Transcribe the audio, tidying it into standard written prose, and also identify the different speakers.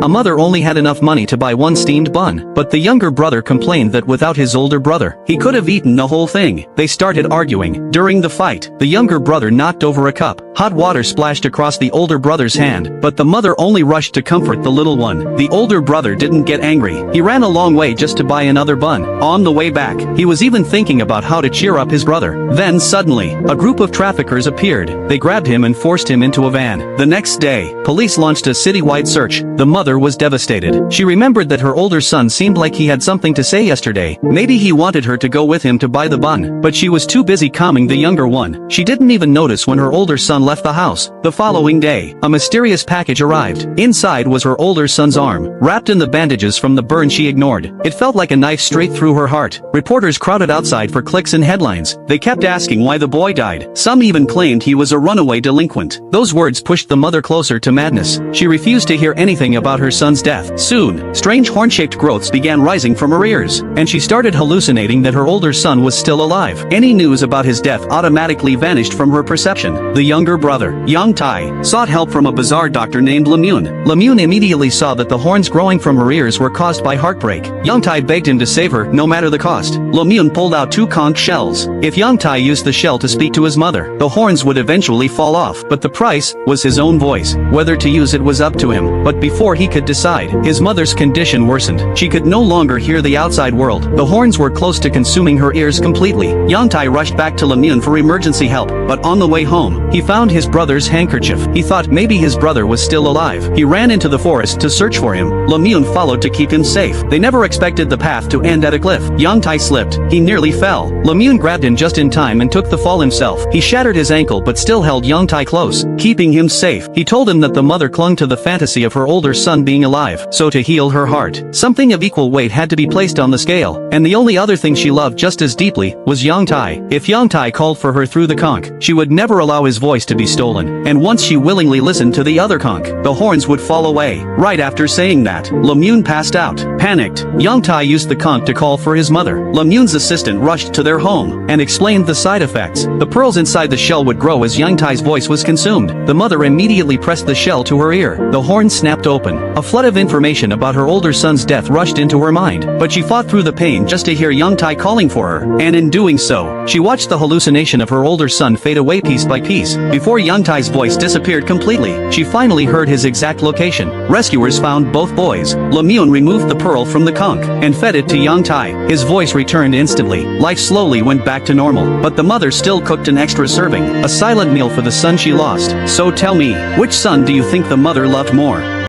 Speaker 1: A mother only had enough money to buy one steamed bun, but the younger brother complained that without his older brother, he could have eaten the whole thing. They started arguing. During the fight, the younger brother knocked over a cup. Hot water splashed across the older brother's hand, but the mother only rushed to comfort the little one. The older brother didn't get angry. He ran a long way just to buy another bun. On the way back, he was even thinking about how to cheer up his brother. Then suddenly, a group of traffickers appeared. They grabbed him and forced him into a van. The next day, police launched a citywide search. The mother was devastated. She remembered that her older son seemed like he had something to say yesterday. Maybe he wanted her to go with him to buy the bun, but she was too busy calming the younger one. She didn't even notice when her older son left the house. The following day, a mysterious package arrived. Inside was her older son's arm, wrapped in the bandages from the burn she ignored. It felt like a knife straight through her heart. Reporters crowded outside for clicks and headlines. They kept asking why the boy died. Some even claimed he was a runaway delinquent. Those words pushed the mother closer to madness. She refused to hear anything about her son's death. Soon, strange horn-shaped growths began rising from her ears, and she started hallucinating that her older son was still alive. Any news about his death automatically vanished from her perception. The younger brother, Yang Tai, sought help from a bizarre doctor named Lemune. Lemune immediately saw that the horns growing from her ears were caused by heartbreak. Yang Tai begged him to save her, no matter the cost. Lemune pulled out 2 conch shells. If Yang Tai used the shell to speak to his mother, the horns would eventually fall off, but the price was his own voice. Whether to use it was up to him, but before he could decide, his mother's condition worsened. She could no longer hear the outside world. The horns were close to consuming her ears completely. Yang Tai rushed back to Lemune for emergency help, but on the way home, he found his brother's handkerchief. He thought maybe his brother was still alive. He ran into the forest to search for him. Lemune followed to keep him safe. They never expected the path to end at a cliff. Yang Tai slipped. He nearly fell. Lemune grabbed him just in time and took the fall himself. He shattered his ankle but still held Yang Tai close, keeping him safe. He told him that the mother clung to the fantasy of her older son being alive, so to heal her heart, something of equal weight had to be placed on the scale, and the only other thing she loved just as deeply was Yang Tai. If Yang Tai called for her through the conch, she would never allow his voice to be stolen, and once she willingly listened to the other conch, the horns would fall away. Right after saying that, Lemune passed out. Panicked, Yang Tai used the conch to call for his mother. Lemune's assistant rushed to their home and explained the side effects. The pearls inside the shell would grow as Yang Tai's voice was consumed. The mother immediately pressed the shell to her ear. The horn snapped open. A flood of information about her older son's death rushed into her mind, but she fought through the pain just to hear Yang Tai calling for her, and in doing so, she watched the hallucination of her older son fade away piece by piece. Before Yang Tai's voice disappeared completely, she finally heard his exact location. Rescuers found both boys. Lemune removed the pearl from the conch and fed it to Yang Tai. His voice returned instantly. Life slowly went back to normal, but the mother still cooked an extra serving, a silent meal for the son she lost. So tell me, which son do you think the mother loved more?